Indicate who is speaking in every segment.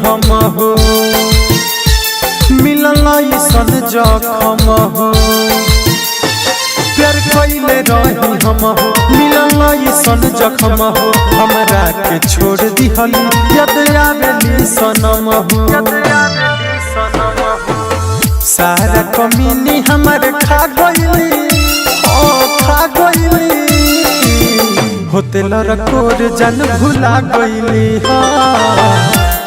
Speaker 1: हम हो मिलल ऐसन जखम हो प्यार कइले रही हम हो मिलल ऐसन जखम हो हमरा के छोड़ दिहली याद आवेली सनम हो सारा कमीनी हमर खा गइली ओ खा गइली होते लड़कोर जन भुला गइली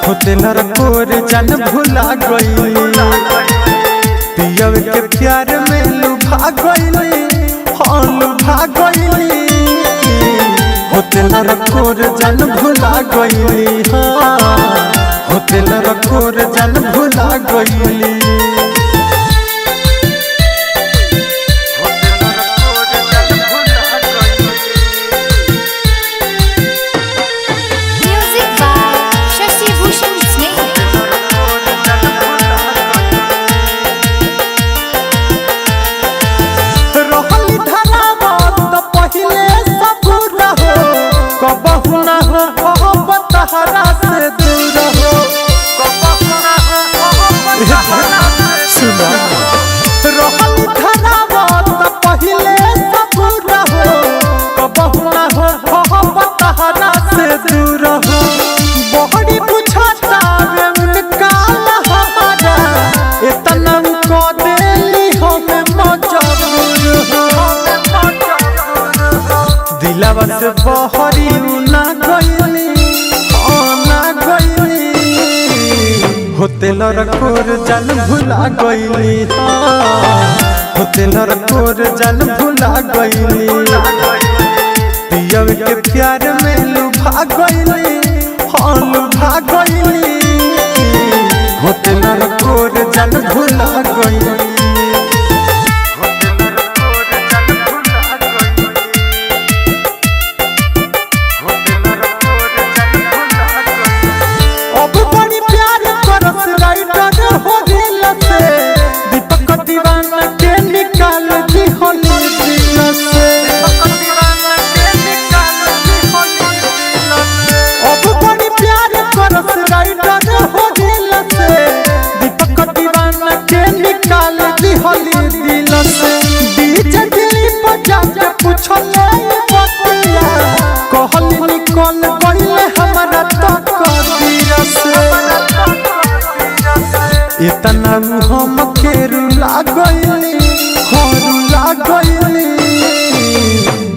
Speaker 1: होते लड़कोर जन भुला गइली पियव के प्यार में लुभा गइली लुभा गइली होते लड़कोर जन भुला गइली होते लड़कोर जन भुला गइली दिलवा से बहरी ना गइली ना गइली होते लड़कोर जन भुला गइली होते लड़कोर जन भुला गइली पियव के प्यार में लुभा गइली लुभा गइली होते लड़कोर जन भुला गइली इतना हम के रुला गइली रुला गइली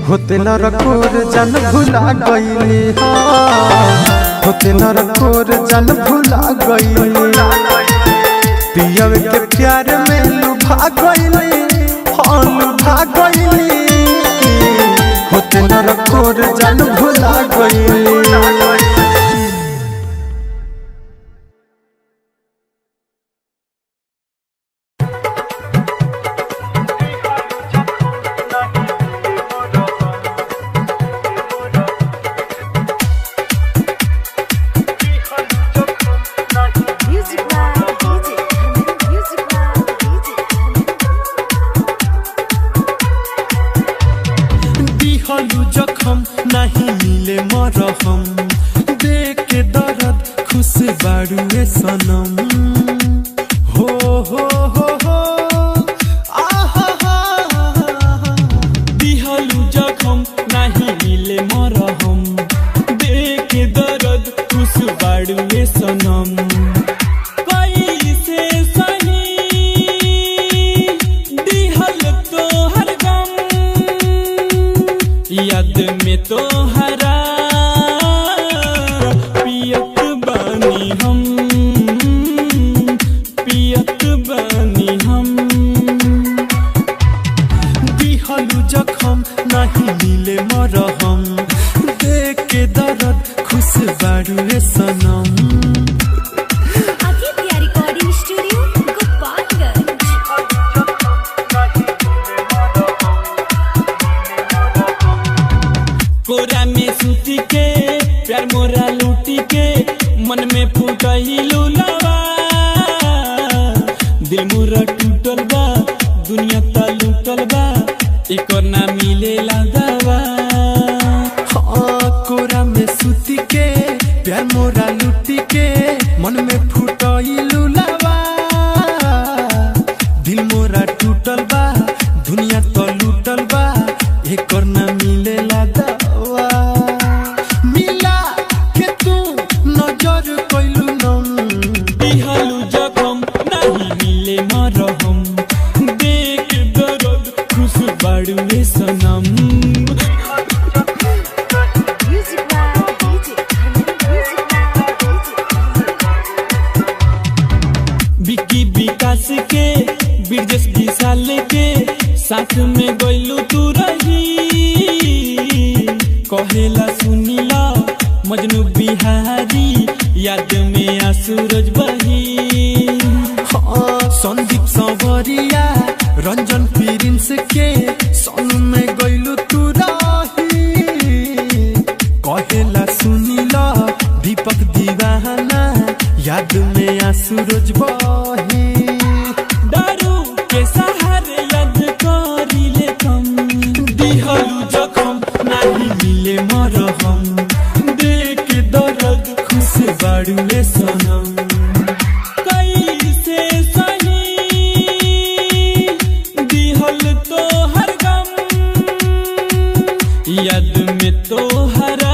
Speaker 1: होते लड़कोर जन भुला गइली होते लड़कोर जन भुला गइली पियव के प्यार में लुभा गइली लुभा गइली होते लड़कोर जन भुला गइली जखम नहीं मिले मरहम देख के दर्द खुश बाड़ुए सनम हो दिहलू जखम नहीं मिले मरहम देख के दर्द खुश बाड़ुए सनम कैसे सही दिहल तोहर गम याद में तो हरा पियत बानी हम दिहलू जखम नहीं मिले मरहम देख के दर्द खुश बाड़ुए सनम कोरा में सूती के प्यार मोरा लूटी के मन में फूटहिलू लवा दिल मोरा टूटल बा दुनिया ता लूटल बा एकर ना मिलेला दवा कोरा में सूती के प्यार मोरा लूटी के मन में
Speaker 2: साथ में गइलू तू रही कहेला सुनीला मजनू बिहारी याद में सूरज बही
Speaker 1: संदीप संवरिया रंजन प्रिंस के संग में गइलू तू रही कहेला सुनीला दीपक दीवाना याद में सूरज बही
Speaker 2: दारू के सहारे याद करिले कम दिहलू जखम नहीं मिले मरहम देख दर्द खुश बाड़ुए सनम कैसे सही दिहल तो हर गम याद में तो हरा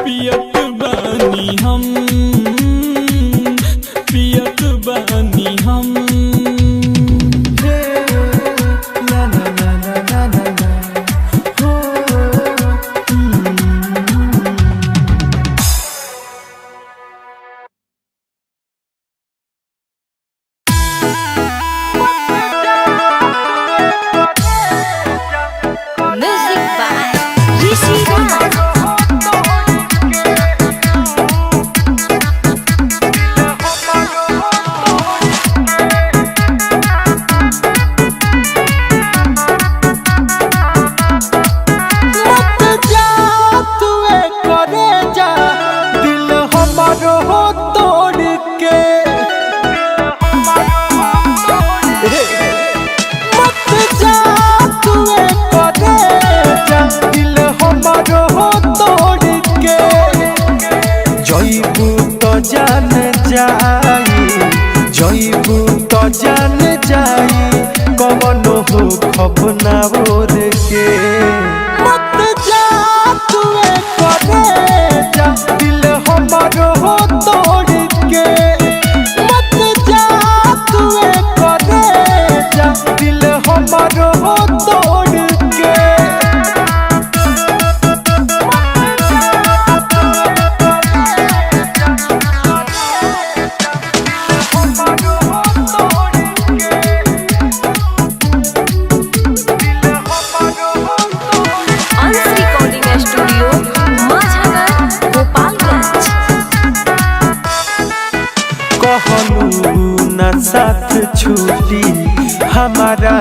Speaker 2: पियत बानी हम पियत बानी हम
Speaker 3: Music by Rishi Raj.
Speaker 1: मत जा तुए करे जा दिल हमारो हो तोड़ के मत जा तुए करे जा दिल हमारो हो तोड़ के जइबू तो जान जाई जइबू तो जान जाई कवनो हो खपना बोर के मत जा तुए करे जा दिल हमारो हो तोड़ के मत जा तुए करे जा दिल हमारो हो तोड़ के
Speaker 3: Ans Recording Studio, Mazhagar, Gopalganj.
Speaker 1: कहलू ना साथ छूटी हमारा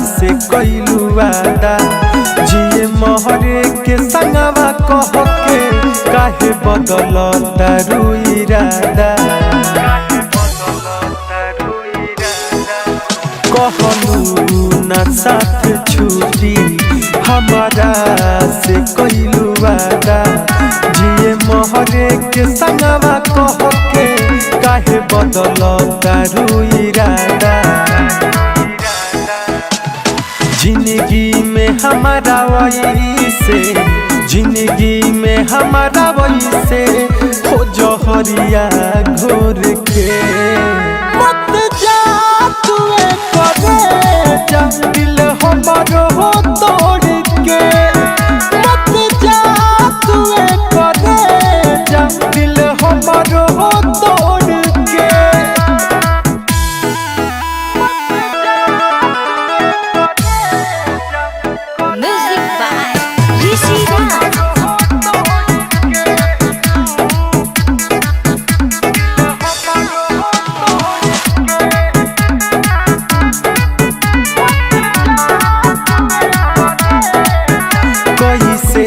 Speaker 1: से कइलू वादा जिए मोहरे के संगवा कह के काहे बदल तारू इरादा कहलू ना साथ छूटी हमारा से कइलू वादा जिए मोहरे के संगवा कह के काहे बदल तारू इरादा जिंदगी में हमारा वही से जिंदगी में हमारा वही से हो जहरिया घोर के मत जा तुए करे जा दिल हमारो हो तोड़ के मत जा तुए करे जा दिल हमारो हो तोड़ के
Speaker 3: Music by Rishi Raj.
Speaker 1: कैसे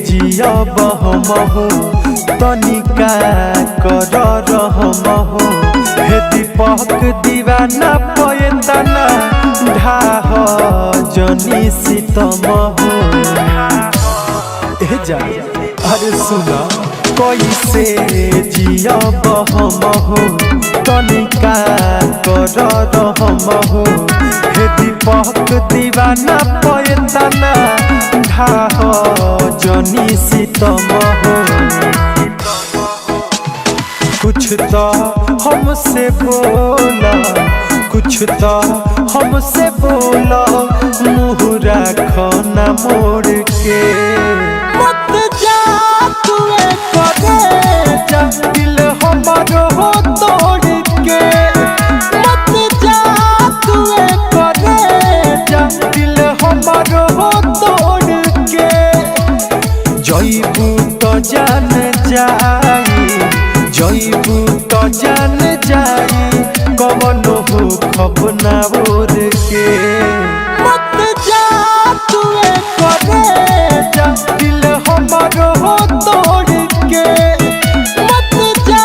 Speaker 1: जियब हमहु तनिका कर रहमहु हे दीपक दीवाना पयतना ढाह जनी सीतमहु ए जा अरे सुना कैसे जियब हमहु तनिका कर रहमहु हे दीपक दीवाना पयतना ढाह जनी सीतमहु कुछ तो हमसे बोला कुछ तो हमसे बोला मुँह रखो न मोड़ के मत जा तुए करे जा दिल हमारो हो तोड़ के मत जा तुए करे जईबू तो जान जाई जईबू तो जान जाई कवनो हो खबना ओर के मत जा तू करे जा दिल हमारो हो तोड़ के मत जा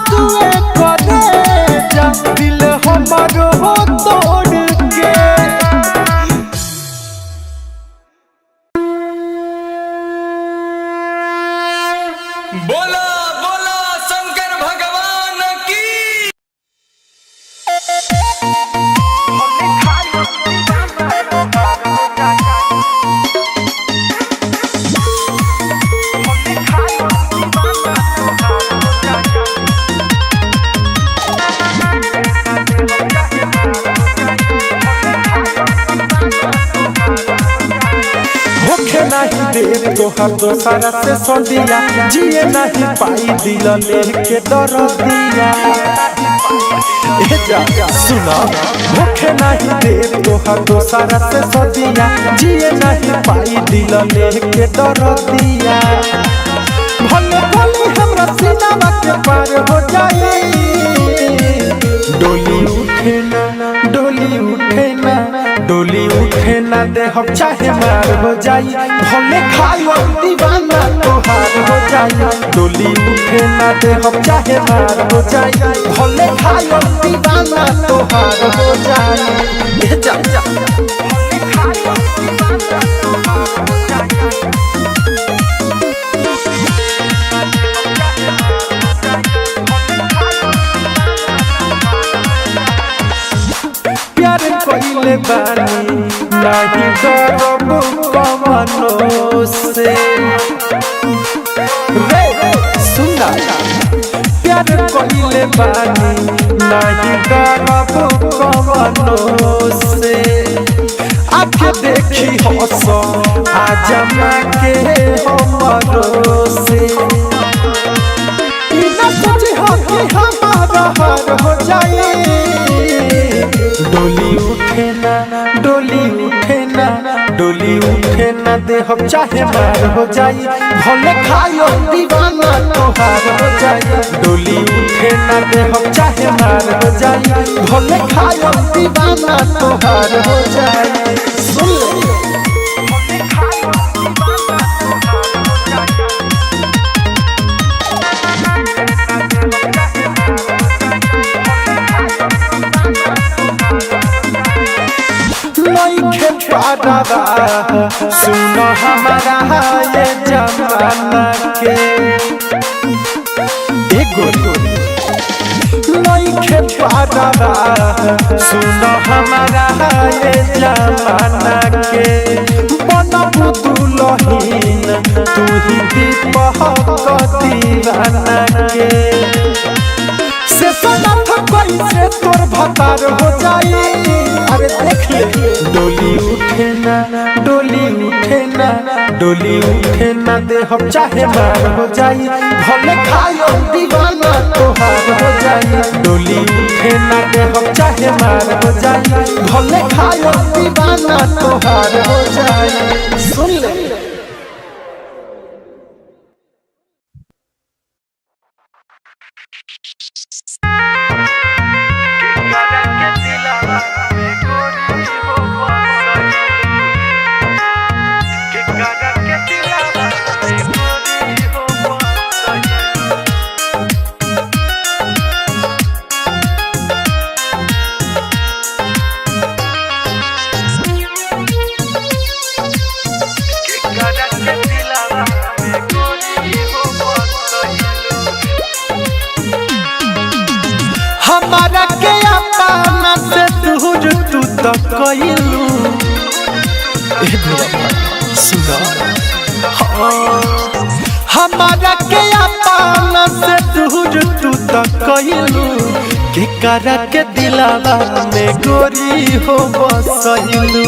Speaker 1: तू करे जा दिल हमारो हो तोड़ के
Speaker 2: बोला बोला शंकर भगवान की।
Speaker 1: होखे नहीं देव तोहर दोसरा से सदिया जिए नहीं पाई दिल लेके दर दिया ए जा सुना होखे नहीं देव तोहर दोसरा से सदिया जिए नहीं पाई दिल लेके दर दिया भले भले हमरा सीना के पार हो जाए डोली उठे ना डोली उठे ना डोली उठे ना दे हम चाहे मार हो जाई भले खायो दीवाना तोहार हो जाई डोली उठे ना दे हम चाहे मार हो जाई भले खायो दीवाना तोहार हो जाई ए जा जा प्यार कइले बानी नाही करब कवनो से रे सुना प्यार कइले बानी नाही करब कवनो से आके देखी हंस आजमा के हमरो से इना सोची हो कि हमारा हार हो जाए डोली उठे ना डोली उठे ना डोली उठे ना दे हम चाहे मार हो जाई भले खायो दीवाना तोहार हो जाई डोली उठे ना दे हम चाहे मार हो जाई भले खायो दीवाना तोहार हो जाई सुन ले लइखे पारवा सुनो हमारा ये जमाना के एगो लइखे पारवा सुनो हमारा ये जमाना के बनबू दुलहीन तू ही दीपक दीवाना के से सना कोई से तोर भतार हो जाई अरे देख ले डोली उठे ना डोली उठे ना डोली उठे ना दे हम चाहे मार हो जाई भले खायो दीवाना तोहार हो जाई डोली उठे ना दे हम चाहे मार हो जाई भले खायो दीवाना तोहार हो जाई सुन ले हमारा के अपना से दूर तू तो कइलू ए बेटा सुना हमारा के अपना से दूर तू तो कइलू के करा के दिलावा में गोरी हो बसइलू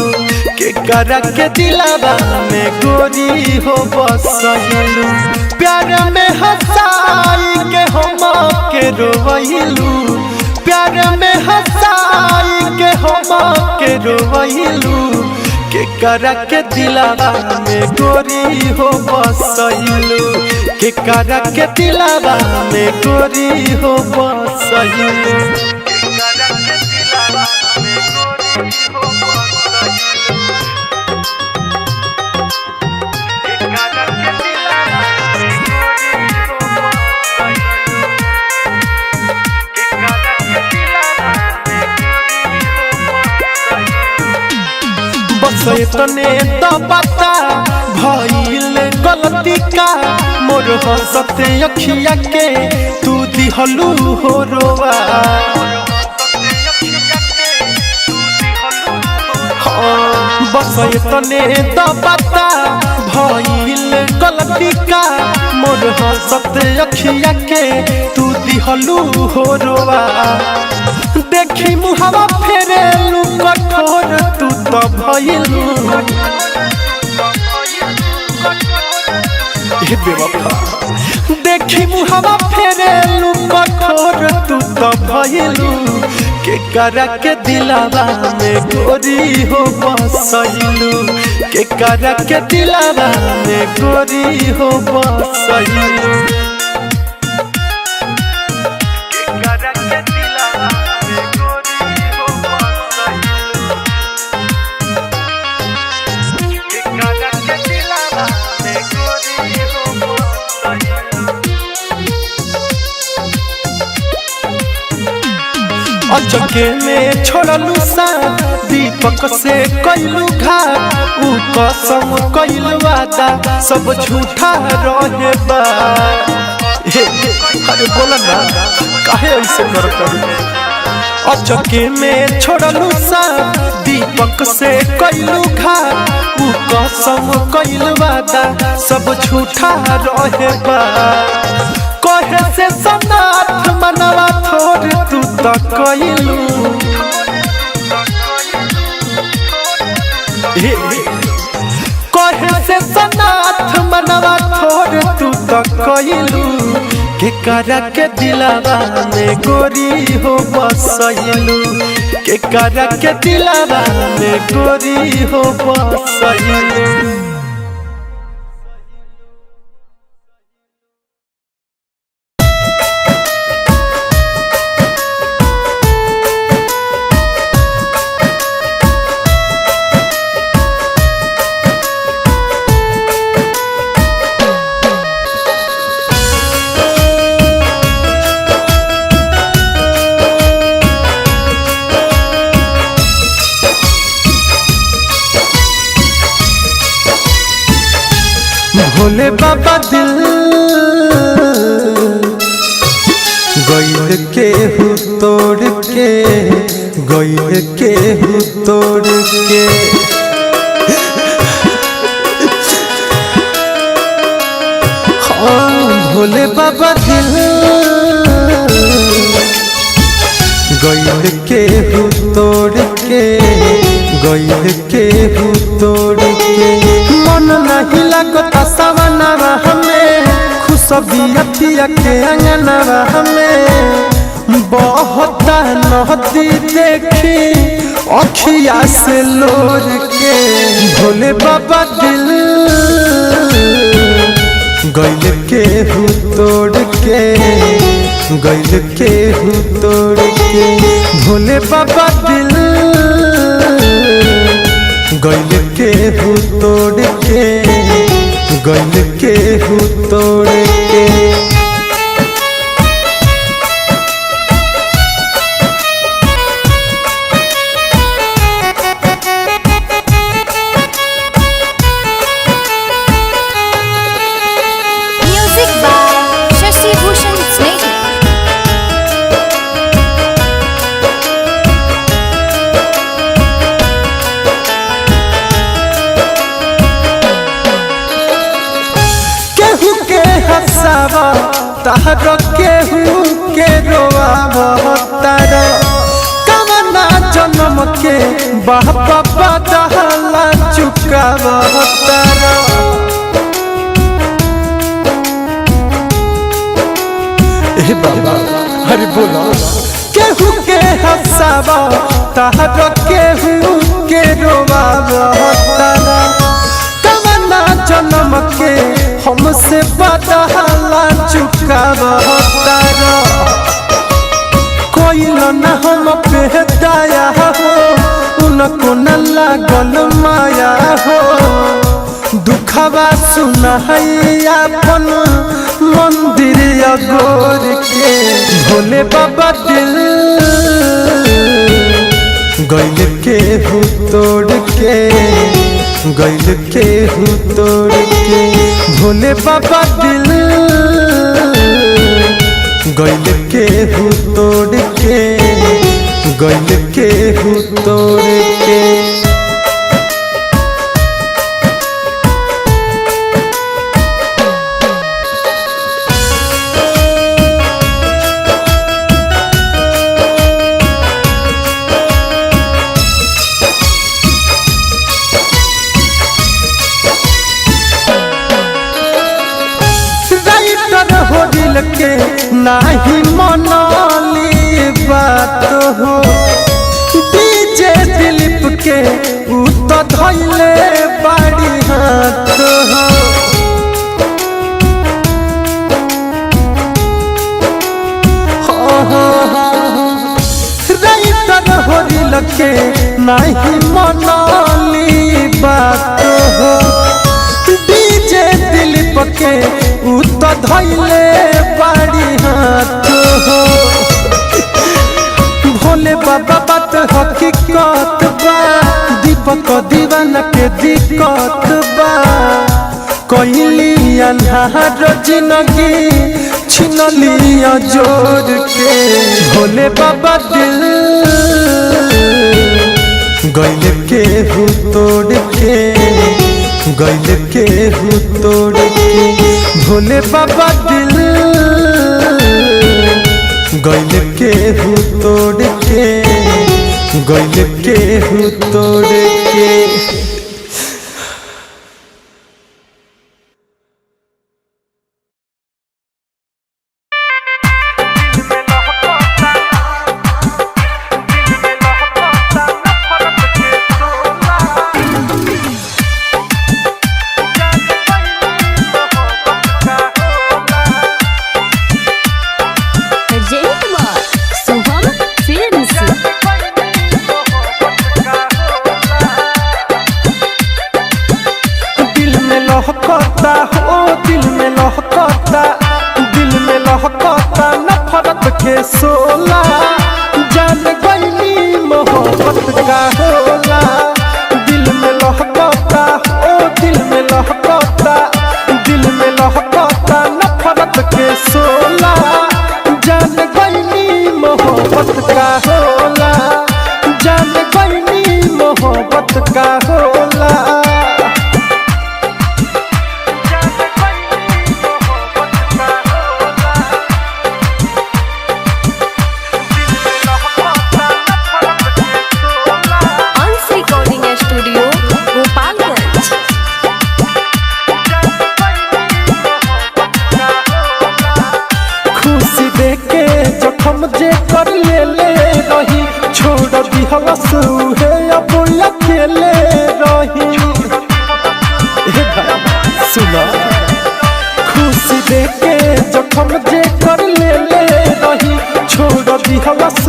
Speaker 1: के करा के दिलावा में गोरी हो बसइलू प्यार में हंसाई के हम के रोइलू प्यार में हंसाई के हम के रोइलू के करा के दिलावा में गोरी हो बसैलू के करा के दिलावा में गोरी हो बसैलू बस तने तो पता भइल गलती का मोर हंसते अखिया के तू दिहलू हो रोवा बस तने तो पता भइल गलती का मोर हंसते अखिया के तू दिहलू हो रोवा देखी मुहावा फेरेलू कठोर तू तो भइलू हे बेवफा देखी मुहावा फेरेलू कठोर तू तो भइलू के करा के दिलावा में गोरी हो बसैलू के करा के दिलावा में गोरी हो बसैलू अचके में छोड़लू सा दीपक से कैलू घाट ऊ कसम कैलू वादा सब झूठा रहे बा अरे बोला ना काहे ऐसे कर अचके में छोड़लू सा दीपक से कैलू घाट ऊ कसम कैलू वादा सब झूठा रहे बा कहे से सनाथ मनवा थोड़ तू तो कैलू कहे से सनाथ मनवा थोड़ तू तो कैलू के करा के दिलावा में गोरी हो बसैलू के करा के दिलावा में गोरी हो बसैलू भोले बाबा दिल गइल के हु तोड़ के गइल के हु तोड़ के हाँ भोले बाबा दिल गइल के हु तोड़ के गइल के हु तोड़ के मन नहीं लगता सवनवा हमें खुशबियतिया के अंगनवा हमें बहुत नहती देखी अखिया से लोर के भोले बाबा दिल गइल के हु तोड़ के गइल के हु तोड़ के भोले बाबा दिल गइल के हु तोड़ के गइल के हु तोड़ के
Speaker 3: म्यूजिक बाय शशि भूषण स्नेही।
Speaker 1: हसावा तार केहू के रोआवा तार कवना जन्म के बाबा बदला चुकावा तार ए बाबा हरि बोला केहू के हंसावा तार केहू के रोवावा तारा कवना जन्म के हमसे बदला चुकावा तारा कोई न हम पे दया हो उनको न लागल माया हो दुखवा सुनाई अपन मंदिर अगोर के भोले बाबा दिल गैल के हूँ तोड़ के गैल के हूँ तोड़ के भोले बाबा दिल गैल के हूँ तोड़ के गैल के हूँ तोड़ के दिल के नाही मनाली बात हो डीजे दिलीप के उ तो धैले बाड़ी हाथ हो राइटर हो दिल के नाही मनाली बात हो डीजे दिलीप के उ तो धैले बाड़ी हाथ हो भोले बाबा बात हकीकत बा दीपक दीवाना के दिक्कत बा कोइली अन्हार जिंदगी छिनलिया जोड़ के भोले बाबा दिल गैल के हूँ तोड़ के गैल के हूँ तोड़ के भोले बाबा दिल गैल के हूँ तोड़ के गैल के हूँ तोड़ के के सोला जान गईनी मोहब्बत का होला दिल में लहकता ओ दिल में लहकता दिल में लहकता नफरत के सोला जान गईनी मोहब्बत का होला जान गईनी मोहब्बत का होला हम जे कर ले रही छोड़ दी हवस है अब अकेले रही सुना खुशी देके जखम जे कर ले रही छोड़ दी हवस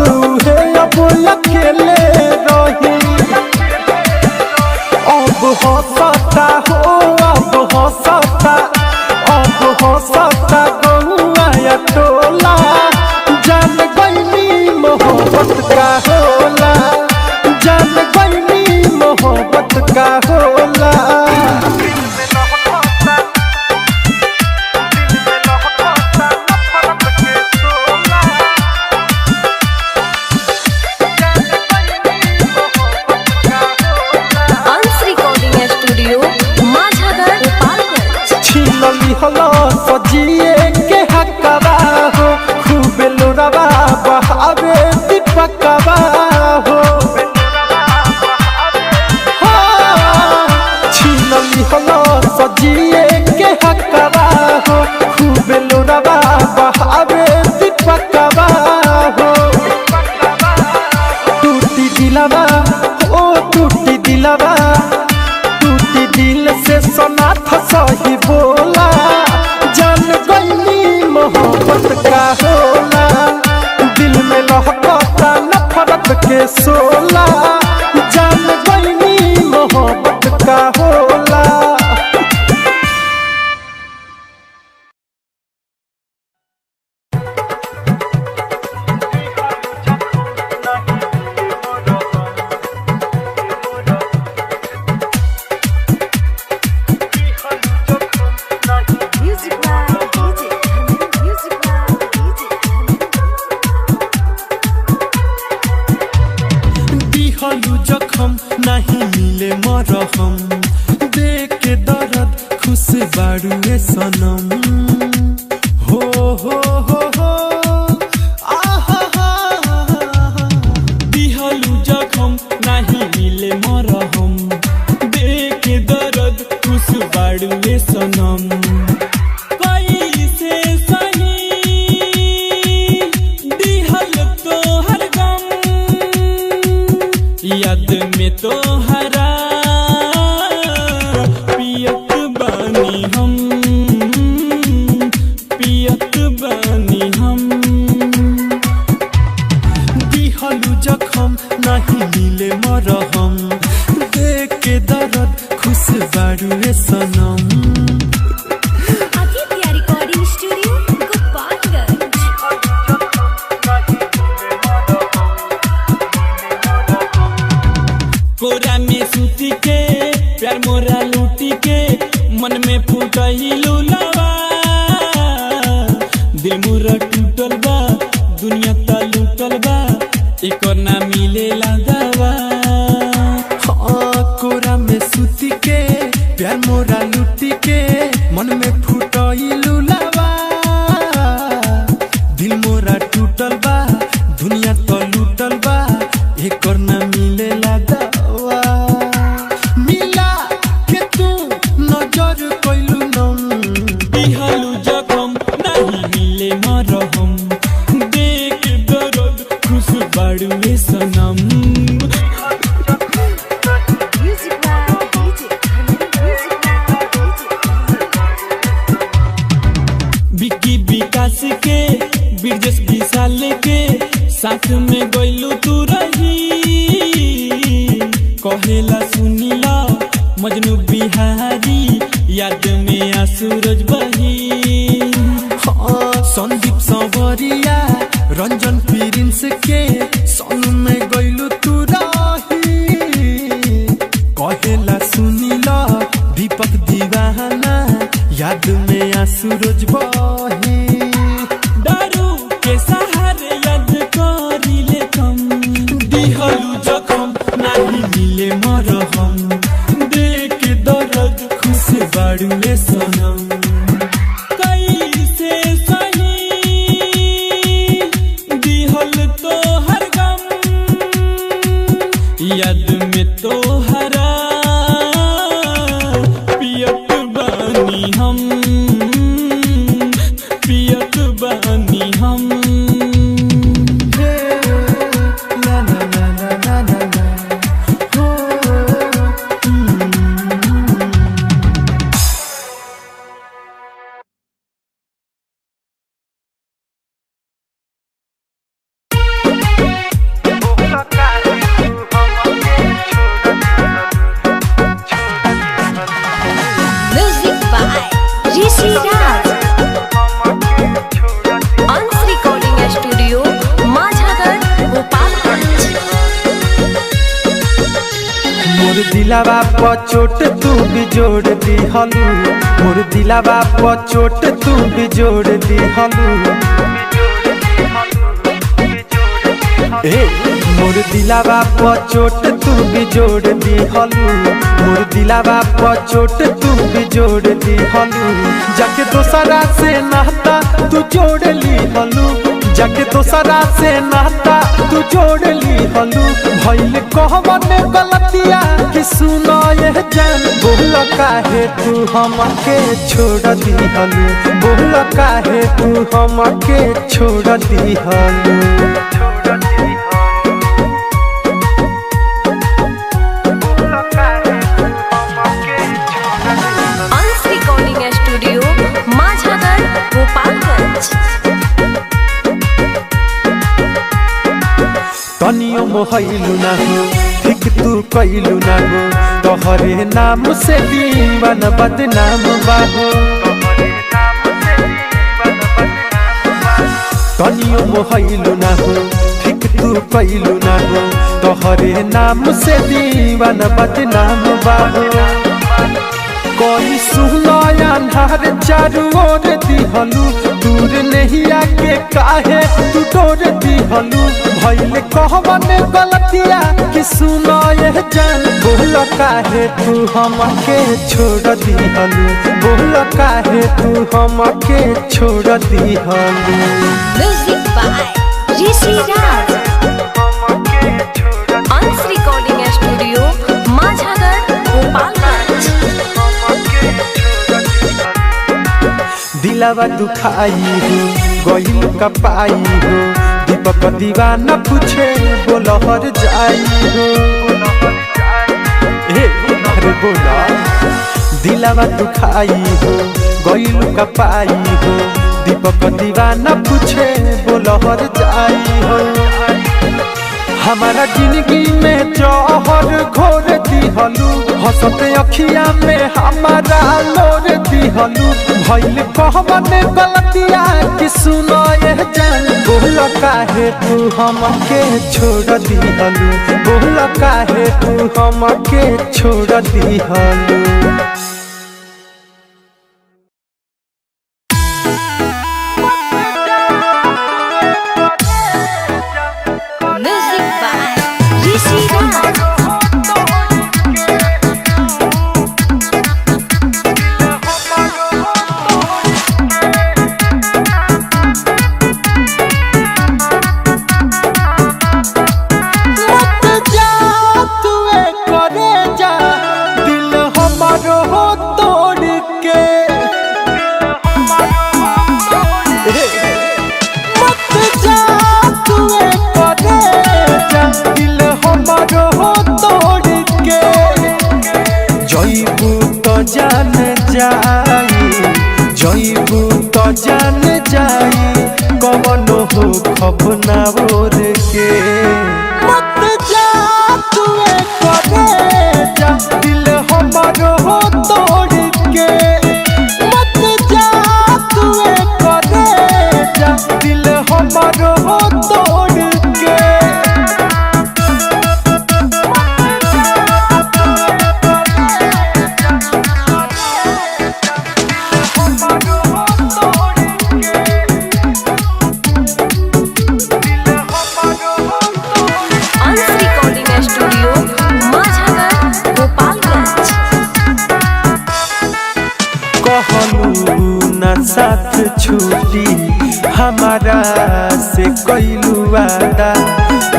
Speaker 1: है अब अकेले रही अब हंसता हो अब हंसता अब हंसता गौआ या टोला जान गईनी मोहब्बत का होला जान गईनी मोहब्बत का होला
Speaker 3: अंश रिकॉर्डिंग स्टूडियो माझागर गोपालगंज
Speaker 1: छीनली हलो सजिए के हकवा हो खूब लोरावा बहावे दीपकवा हो छीनली हलो सजिए के हकवा हो खूब लोरावा बहावे दीपकवा हो सनम हो हो हो हो आहा हा
Speaker 4: दिहलु जखम नाही मिले मरहम देखे दर्द खुश बाड़ुए सनम कैसे सही दिहल तो हर गम याद में तो हरा पियत बानी हम पियत बानी हम
Speaker 1: दिहलु जखम नहीं मिले मरहम देख के दर्द खुश बाड़ुए सनम
Speaker 3: आदित्य रिकॉर्डिंग स्टूडियो गोपालगंज।
Speaker 4: कोरा में सूती के प्यार मोरा लूटी के मन में फूटहिलु लवा दिल मोरा टूटल बा दुनिया ता लूटल बा एकर ना मिलेला दवा
Speaker 1: कोरा में सूती के प्यार मोरा लूटी के मन में फूटइलु लवा दिल मोरा टूटल बा दुनिया तो लूटल बा एकर ना मिलेला दवा मिला के तू नजर कइलु नम
Speaker 4: दिहलु जखम नहीं मिले मरहम देख दर्द खुश बाड़ुए सनम
Speaker 3: म्यूजिक बाय डीजे
Speaker 4: विकी विकास के बिरजस विशाल के साथ में गइलू तू रही कहेला सुनीला मजनू बिहारी याद में आसूरज बही
Speaker 1: संदीप संवरिया रंजन प्रिंस के सोनू में गइलु तू रही कहेला सुनीला दीपक दीवाना याद में आसूरज बही
Speaker 4: दारू के सहारे याद करिले कम दिहलु जखम नाही मिले मरहम देख दर्द खुश बाड़ुए सनम कैसे सही दिहल तो हर गम याद में तो हरा पियत बानी हम पियत बानी हम
Speaker 1: ला ला ला ला ला ला हो
Speaker 3: music by Rishi Raj. Ansh recording studio Majhagar Gopalganj.
Speaker 1: मोर दिलावा पर चोट तू बिजोड़ दिहलू मोर दिलावा पर चोट तू बिजोड़ दिहलू ए मोर दिलावा पर चोट तू बिजोड़ दिहलू मोर दिलावा पर चोट तू बिजोड़ दिहलू जाके दोसरा से नाता तू जोड़ लिहलू जाके दोसरा से नाता तू जोड़ लिहलू भइल कहवन गलतिया कि सुनो ये जान बोल काहे तू हमके छोड़ दिहलू बोल काहे तू हमके छोड़ दिहलू
Speaker 3: अंश रिकॉर्डिंग स्टूडियो माझागर गोपालगंज।
Speaker 1: तनियो मोहलू ना हो ठीक तू कैलू ना हो तोहरे नाम से दीवान बदनाम बाहो तनियो मोहलू ना हो ठीक तू कैलू ना हो तोहरे नाम से दीवान बदनाम बाहो कोई सुनो अंधार चारू ओर दिहलू दूर नहीं आके काहे तू तोड़ दिहलू भइल कहवन गलतिया कि सुनो ये जान बोल काहे तू हमके छोड़ दिहलू बोल काहे तू हमके छोड़ दिहलू
Speaker 3: music by Rishi Raj Ansh recording studio Majhagar Gopalganj.
Speaker 1: दिलावा दुखाई हो गइल का पाई हो दीपक दीवाना पूछे बोलहर जाई हो अरे बोला दिलावा दुखाई हो गइल का पाई हो दीपक दीवाना पूछे बोलहर जाई हो हमारा जिंदगी में जहर घोर दिहलू हंसते अखिया में हमारा लोर दिहलू भइल कहबन गलतिया कि सुनो ये जान बोल काहे तू हमके छोड़ दिहलू बोल काहे तू हमके छोड़ दिहलू
Speaker 3: म्यूजिक बाय ऋषि राज
Speaker 1: जान जाई जईबू तो जान जाई कवन हो खबना बोर के मत जा तू करे जा दिल हमर हो तोड़ के मत जा तू करे जा दिल हमर हो तोड़ के साथ छूटी हमारा से कैलू वादा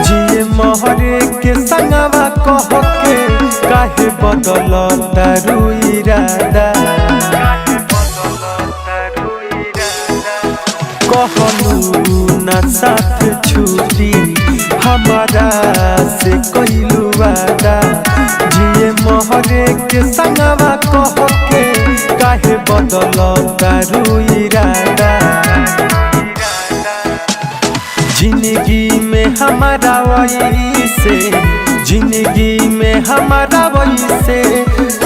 Speaker 1: जिए मोहरे के संगवा कह के काहे बदल तारू इरादा कहलू ना साथ छूटी हमारा से कैलू वादा जिए मोहरे के संगवा कह के काहे बदल तारू इरादा जिंदगी में हमारा वही से जिंदगी में हमारा वही से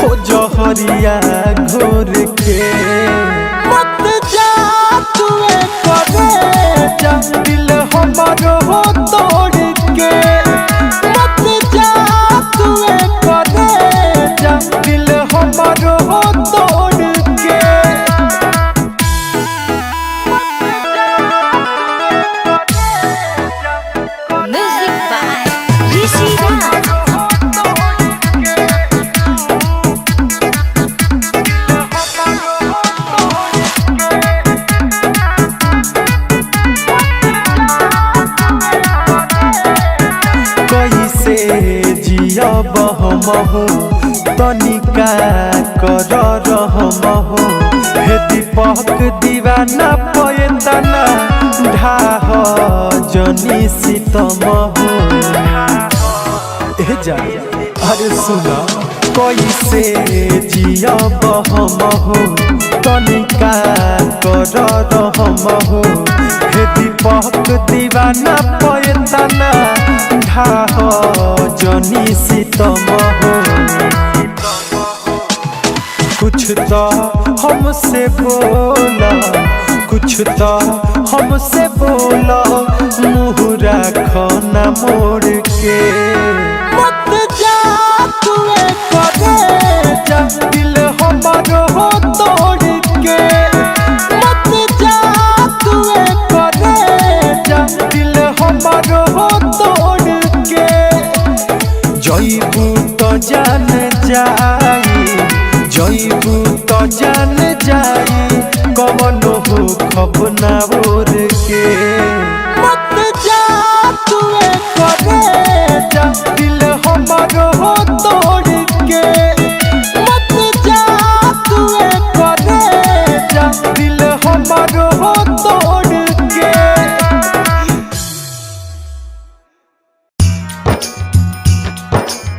Speaker 1: हो जहरिया घोर के मत जा तू करे जा दिल हमर हो तोड़ के मत जा तू करे जा दिल हमर हो तोड़ के
Speaker 3: म्यूजिक बाय ऋषि राज
Speaker 1: कैसे जियब हमहु तनिका कर रहमहु हे दीपक दीवाना पयतना ढाह जनी सीतमहु ए जा अरे सुना कैसे जियब हमहु तनिका कर रहमहु हे दीपक दीवाना पयतना ढाह जनी सीतमहु कुछ तो हमसे बोला कुछ तो हमसे बोला मुँह रखना मोड़ के मत जा तू करे जा दिल हमर हो तोड़ के मत जा तू करे जा दिल हमर हो तोड़ के हमारो तोड़ के।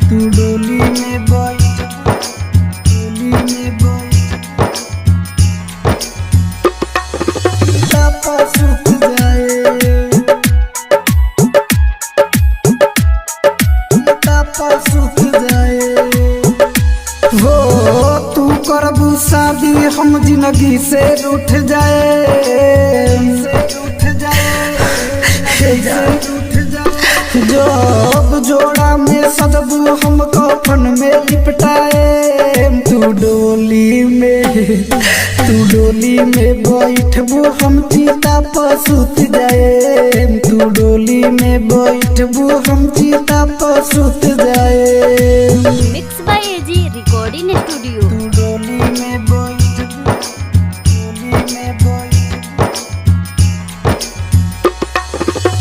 Speaker 5: तू डोली में बैठ, डोली में बैठ, पापा सुख जाए, पापा सुख जाए। हो तू करबू शादी हम जिंदगी से रूठ जाए, रूठ जाए, रूठ जाए। जब जोड़ा में सजबू हम कफन में लिपटाए, तू डोली में बैठबू हम चिता पर सुत जाए, तू डोली में बैठबू हम चिता पर सुत जाए।
Speaker 3: Mix by AG recording studio.
Speaker 5: तू डोली में बैठबू, डोली में बैठबू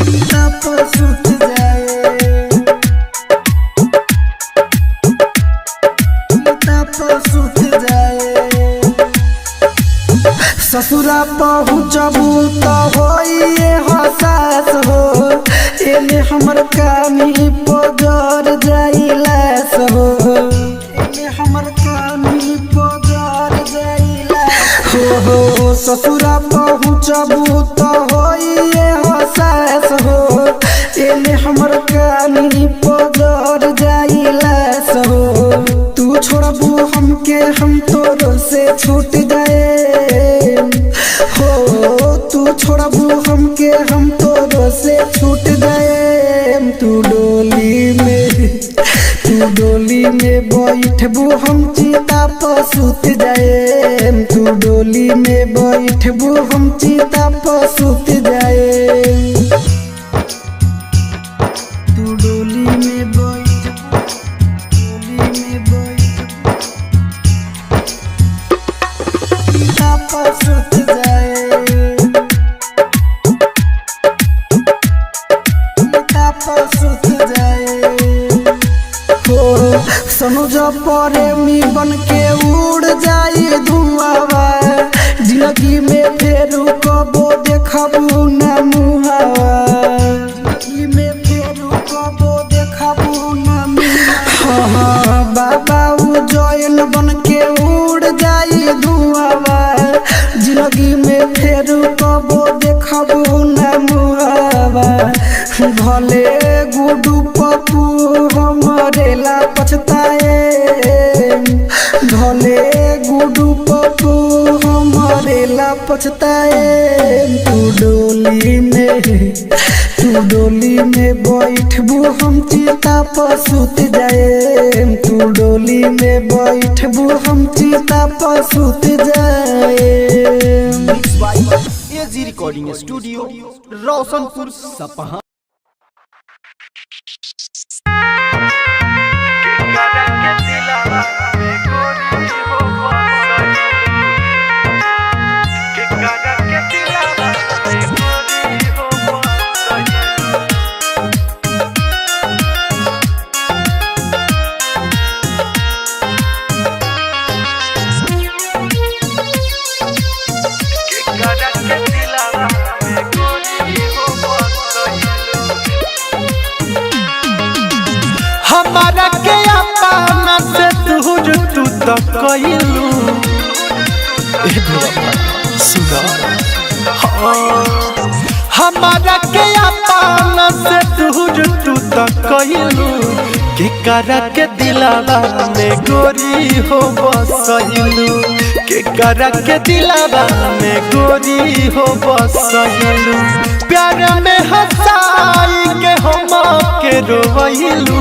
Speaker 5: चिता पर सुत जाए, चिता पर सुत जाए। ससुरा पहुँचबू तो होइए हसास हो, एने हमर कानी पजर जाइलास हो, एने हमर कानी पजर जाइलास हो। ससुरा पहुँचबू तो होइए हसास हो, एने हमर कानी पजर जाइलास हो। तू छोड़बू हमके हम तोरो से छूट जाए, हो तू छोड़बू हमके हम तोरो से छूट जाए। तू डोली में बैठबू हम चिता पर सुत जाए, तू डोली में बैठबू हम चिता पर सुत जाए। तू डोली में बैठबू, डोली में बैठबू चिता पर सुत जाए, चिता पर सुत जाए। हो सनुज प्रेमी बन के उड़ जाई धुआवा, जिंदगी में फेरू कबो देखबू ना मुहावा, जिंदगी में फेरू कबो देखबू ना मुहावा। बाबा उजैन बन के उड़ जाई धुआवा, जिंदगी में फेरू कबो देखबू ना मुहावा। भले गुडू पप्पू हमरे ला पछताए, भले गुडू पप्पू हमरे ला पछताए। तू डोली में बैठबू हम चिता पर सुत जाए, तू डोली में बैठबू हम चिता पर सुत जाए।
Speaker 1: एजी रिकॉर्डिंग स्टूडियो रोशनपुर सपहा। हमारा के अपना से दूर तू तो कइलू, सुना हमारा के अपना से दूर तू तो कइलू, के करा के दिलावा में गोरी हो बसइलू, के करा के दिलावा में गोरी हो बसइलू। प्यार में हंसाई के हम के रोइलू,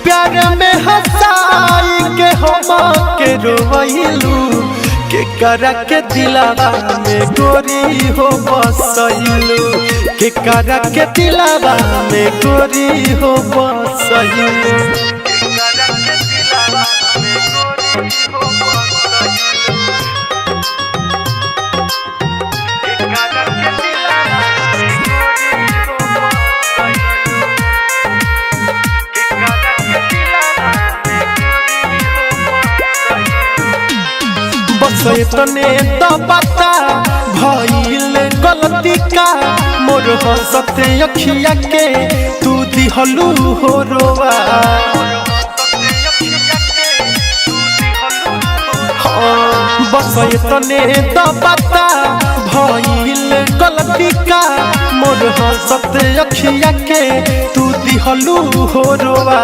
Speaker 1: प्यार में हंसाई के हम के रोइलू, के करा के दिलावा में गोरी हो बसइलू, के करा के दिलावा में गोरी हो बसइलू। तने तो पता भइल गलती का मोर हंसते अखिया के तू दिहलू हो रोवा बस तने तो पता भइल गलती का मोर हंसते अखिया के तू दिहलू हो रोवा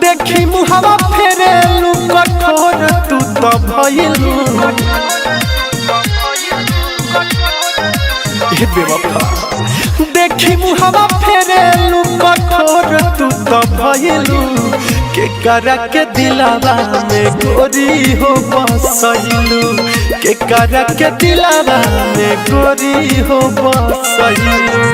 Speaker 1: देखी मुहावा फेरेलू कठोर तू तो भइलू हे बेवफा देखी मुहावा फेरेलू कठोर तू तो भइलू के करा के दिलावा में गोरी हो बसइलू के करा के दिलावा में गोरी हो बसइलू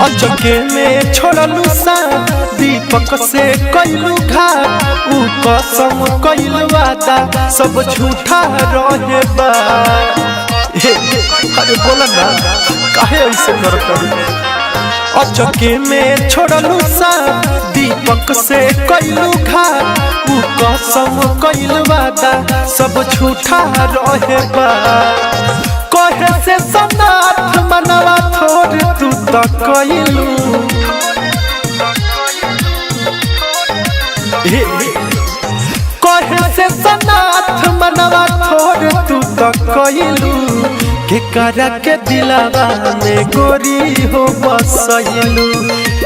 Speaker 1: अचके में छोड़लू सा दीपक से कैलू घाट ऊ कसम कैलू वादा सब झूठा रहे बा अरे बोला ना काहे ऐसे करत अचके में छोड़लू सा दीपक से कैलू घाट ऊ कसम कैलू वादा सब झूठा रहे बा कहे से सनाथ मनवा छोड़ तू तो कैलू कहे से सनाथ मनवा छोड़ तू तो कैलू के करा के दिलावा में गोरी हो बसइलू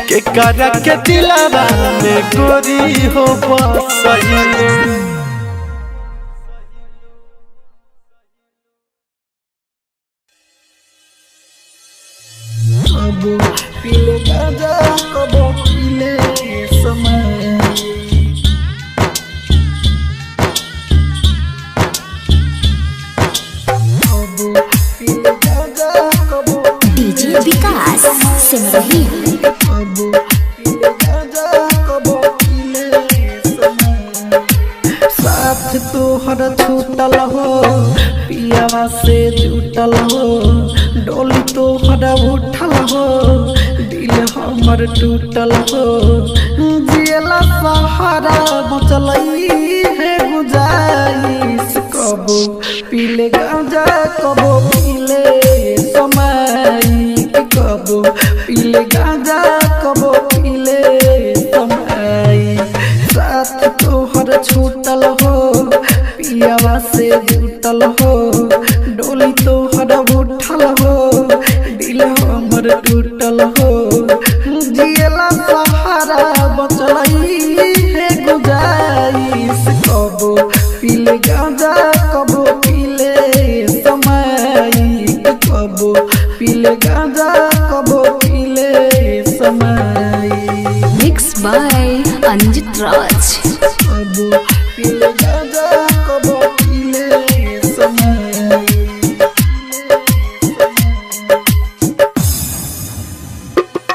Speaker 1: के करा के दिलावा में गोरी हो बसइलू
Speaker 5: पीले गाजा कबो पीले समय पीले गाजा कबो
Speaker 3: डीजे विकास सिमरही
Speaker 5: पीले गाजा कबो पीले समय साथ तोहर छूटल हो पियावा से जुटल हो डोली तोहर उठल हो दिल हमर टूटल हो जियला सहारा बचलई है गुजारिश कबो पीले गांजा कबो पीले समय कबो पीले गांजा कबो पीले समय साथ तोहर छूटल हो पियावा से जुटल हो डोली तोहर उठल हो दिल हमर टूटल हो जियला सहारा बचलई है गुजारिश कबो पीले गांजा कबो पीले समय कबो पीले गांजा कबो पीले समय
Speaker 3: मिक्स बाय अंजित राज
Speaker 5: कबो पीले गांजा कबो पीले समय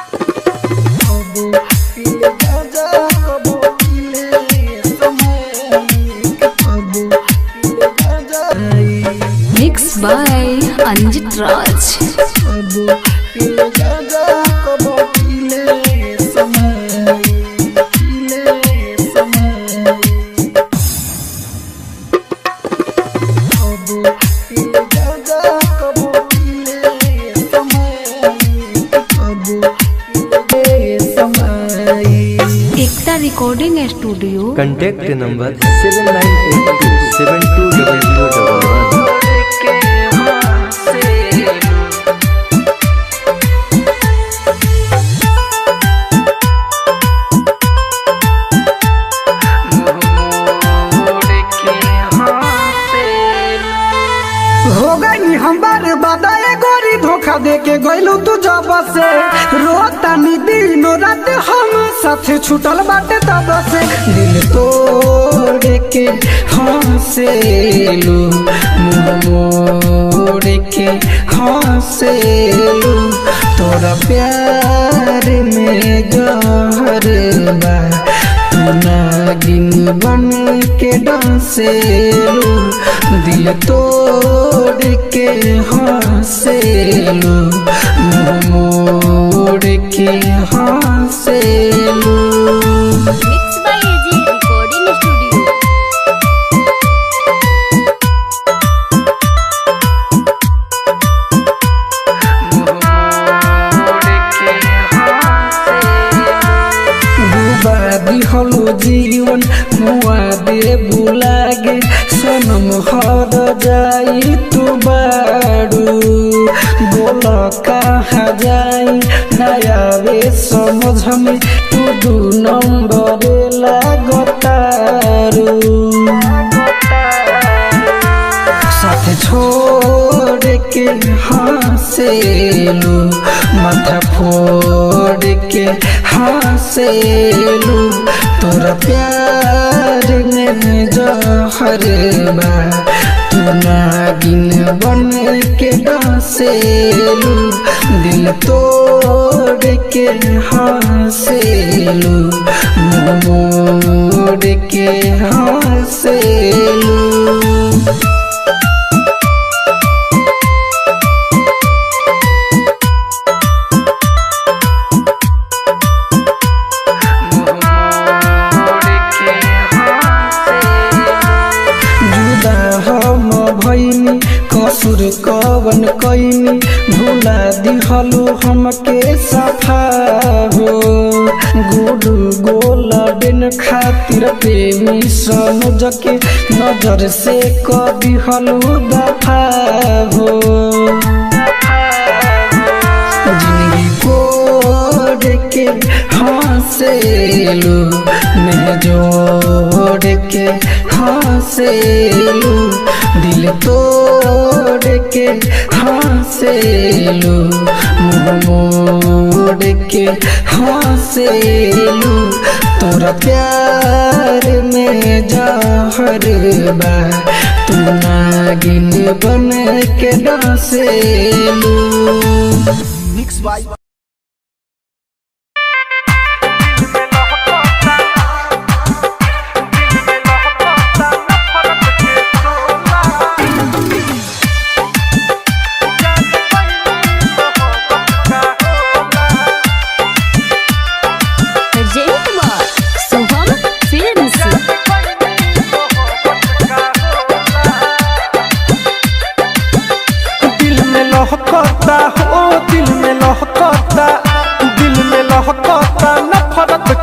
Speaker 5: कबो पीले गांजा कबो पीले समय कबो पीले गांजा
Speaker 3: मिक्स बाय अंजित राज
Speaker 5: कबो पीले गांजा कबो पीले समय पीले समय कबो पीले गांजा कबो पीले समय कबो पीले समय
Speaker 3: एकता रिकॉर्डिंग स्टूडियो
Speaker 6: Contact number 7982720011.
Speaker 5: हो गई हमारे बदाए गोरी धोखा दे के गइलू तू जब से रोता नी दिनो रात हम साथे छूटल बाटे तब से दिल तोड़ के हंसेलू मुंह मोड़ के हंसेलू तोरा प्यार में जहर बा तू ना नागिन बन के डांसेलू दिल तोड़ के हंसेलू मुँह मोड़ के हंसेलू।
Speaker 3: Mix by AG recording studio.
Speaker 5: Hello जीवन मुआ दे बुलागे सनम हर जाई तू बाड़ू बोल कहाँ जाई नया वे समझ में तू 2 नंबर लागतारू साथ छोड़ के हंसेलू माथा फोड़ के हंसेलू तोरा प्यार में जहर बा तू नागिन बन के डांसेलू दिल तोड़ के हंसेलू मुँह मोड़ के हंसेलू। कसूर कवन कईनी भुला दिहलू हमके सफा हो गुडू गोला बिन खातिर प्रेमी सनुज के नजर से कभी हलू दफा हो जिंदगी कोड़ के हंसेलू मैं जोड़ के हंसेलू दिल तोड़ के हंसेलू मुँह मोड़ के हंसेलू तोरा प्यार में जहर बा तू नागिन बन के डांसेलू।
Speaker 1: मिक्स बाय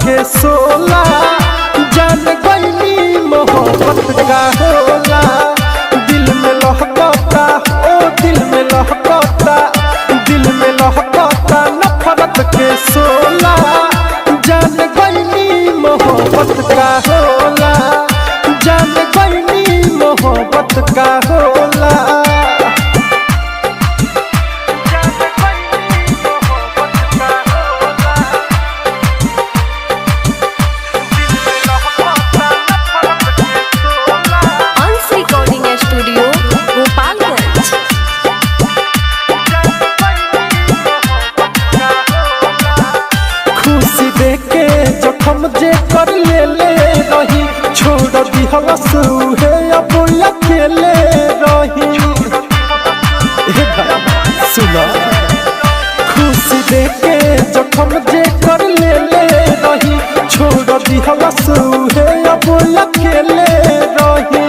Speaker 1: के सोला जान गईनी मोहब्बत का होला दिल में लहकता ओ दिल में लहकता दिल में लहकता नफरत के सोला जान गईनी मोहब्बत का होला जान गईनी मोहब्बत का होला। हम जे कर ले रही छोड़ दी हवस है अब अकेले रही सुना खुशी देके जखम जे कर ले रही छोड़ दी हवस है अब अकेले रही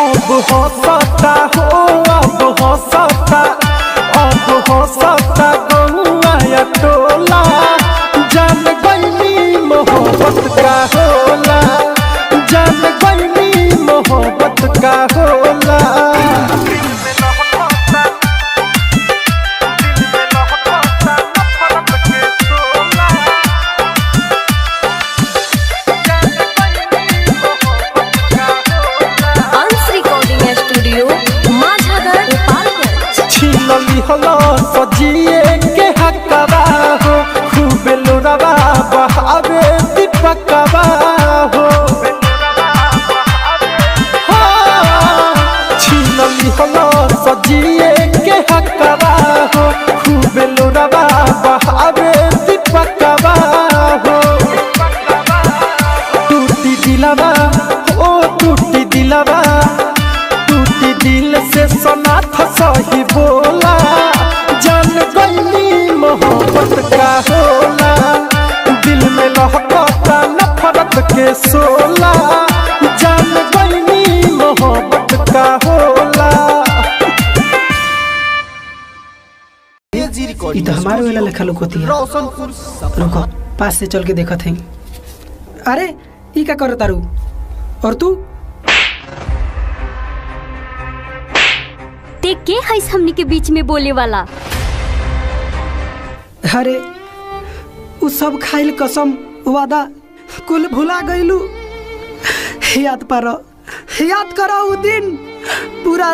Speaker 1: अब हंसता हो अब हंसता गौआ या टोला जान गईनी मोहब्बत का होला जान गईनी मोहब्बत का होला।
Speaker 3: अंश रिकॉर्डिंग स्टूडियो माझागर गोपालगंज।
Speaker 1: छीनली हलो सजिए के हकवा हो खूब लोरवा बहावे दीपकवा हो छीनली हलो सजिए के हकवा हो खूब लोरवा बहावे दीपकवा हो के सोला जान गईनी मोहब्बत का होला।
Speaker 5: ये तो हमारे वाला लिखा लोग होती है। रुको पास से चल के देखा थे। अरे ये क्या करो तारू? और तू
Speaker 3: ते के हईस हमनी के बीच में बोले वाला?
Speaker 5: अरे उ सब खाइल कसम वादा कुल भुला गईलू। याद करो उ दिन पूरा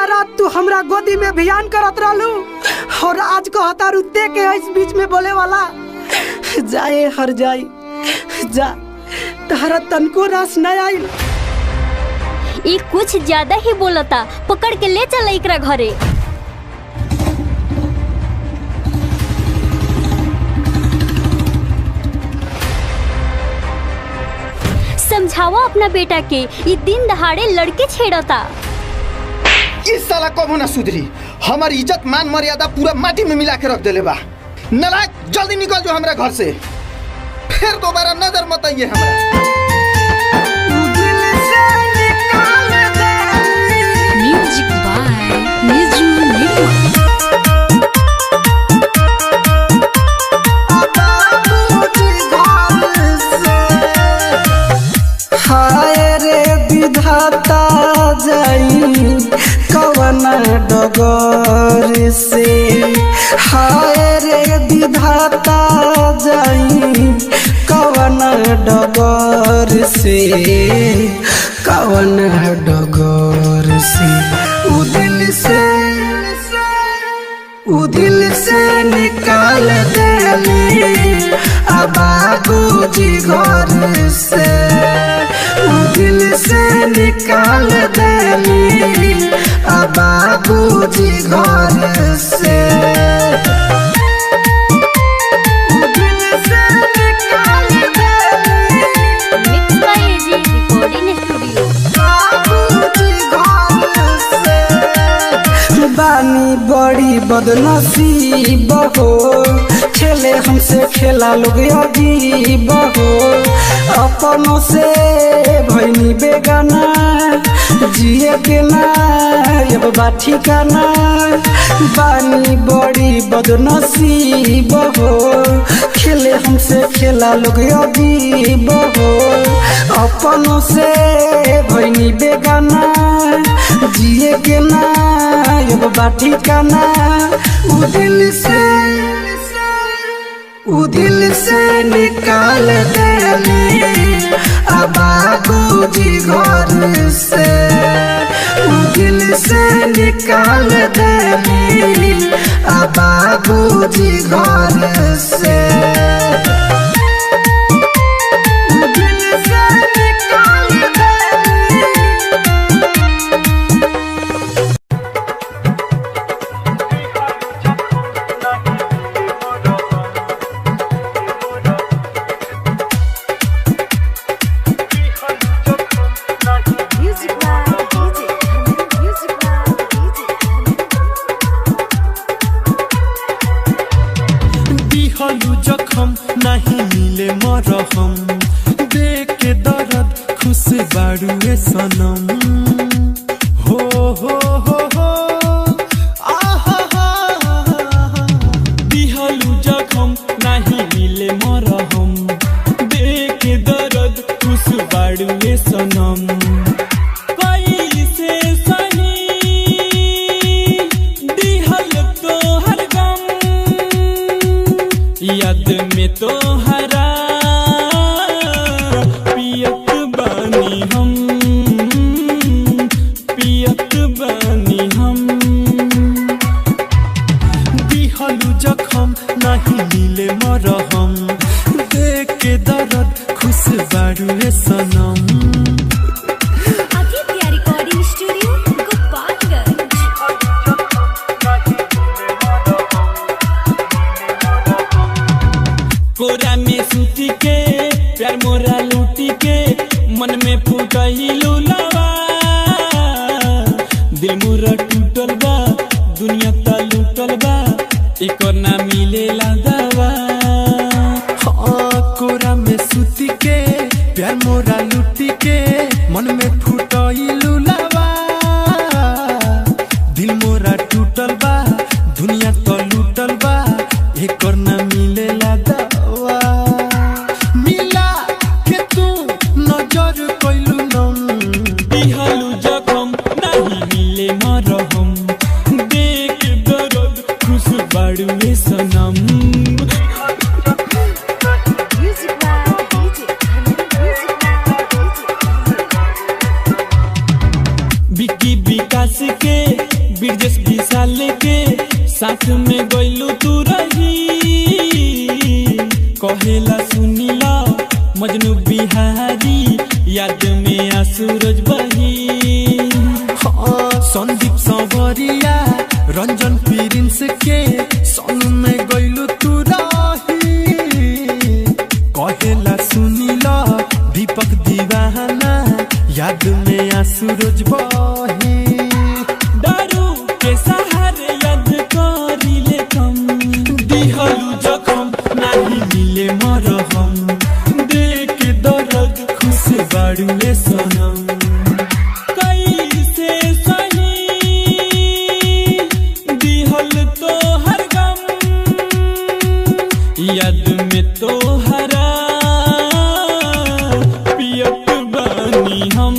Speaker 5: रात तू हमरा गोदी में बयान करत रहलू और आज कहता रुते के इस बीच में बोले वाला। जाए हर जाई जा तहरा तनको रस न आइल।
Speaker 3: ये कुछ ज्यादा ही बोलता, पकड़ के ले चल एकरा घरे। समझाओ अपना बेटा के ये दिन दहाड़े लड़के छेड़ता।
Speaker 7: इस साला कबो ना सुधरी, हमारी इज्जत मान मर्यादा पूरा माटी में मिला के रख देले बा। नालायक, जल्दी निकल जो हमरा घर से, फिर दोबारा नजर मत आइए हमरा।
Speaker 3: म्यूजिक बाय निजू निगम।
Speaker 5: हाय रे विधाता जाई कवन डगर से, हाय रे विधाता जाई कवन डगर से, कवन डगर से उ दिल से निकाल देली बाबूजी घर से, उ दिल से निकाल देली बाबूजी घर से, उ दिल से निकाल देली
Speaker 3: mix by AG recording studio.
Speaker 5: बाबूजी घर से। बानी बड़ी बदनसीब हो, खेले हमसे खेला लोग अजीब हो, अपनों से भैनी बेगाना, जिए के ना अब बाठी का ना। बानी बड़ी बदनसीब हो, खेले हमसे खेला लोग अजीब हो, अपनों से भैनी बेगाना, जिए के ना अब बाठी का ना। उ दिल से निकाल देली बाबूजी घर से, उ दिल से निकाल देली बाबूजी घर से, उ दिल से निकाल देली।
Speaker 1: दिहलु जखम नहीं मिले मरहम, देख के दर्द खुश बाड़ुए सनम। हो हो हो हो आहा हा।
Speaker 4: दिहलु जखम नहीं मिले मरहम, देख के दर्द खुश बाड़ुए सनम। कैसे सही दिहल तो हर गम, याद में तो हरा पियत बानी हम, पियत बानी हम।
Speaker 1: दिहलु जखम नहीं मिले मरहम, देख के दर्द खुश बाड़ुए सनम।
Speaker 3: Aditya recording studio Gopalganj.
Speaker 4: कोरा में सूती के प्यार मोरा लूटी के, मन में फूटहिलू लवा। दिल मोरा टूटल बा, दुनिया ता लूटल बा, एको ना मिलेला दवा।
Speaker 1: हाँ कोरा में सूती के मन में फुटइलू लावा दिल मोरा टूटल बा दुनिया तो लूटल बा एकर ना मिलेला दवा मिला के तू नजर कइलू नम
Speaker 4: दिहलु जखम नहीं मिले मरहम देख दर्द खुश बाड़ू में सनम विकी विकास के ब्रिजेश विशाल के साथ में गइलू तू रही कहेला सुनीला मजनू बिहारी याद में आसूरज बही
Speaker 1: संदीप सांवरिया रंजन प्रिंस के संग में गइलू तू रही कहेला सुनीला दीपक दीवाना याद में आसूरज बही
Speaker 4: दारू के सहारे याद करिले कम दिहलु जखम नहीं मिले मरहम देख दर्द खुश बाड़ू में सनम कैसे सही दिहल तो हर गम याद में तो हरा पियत बानी हम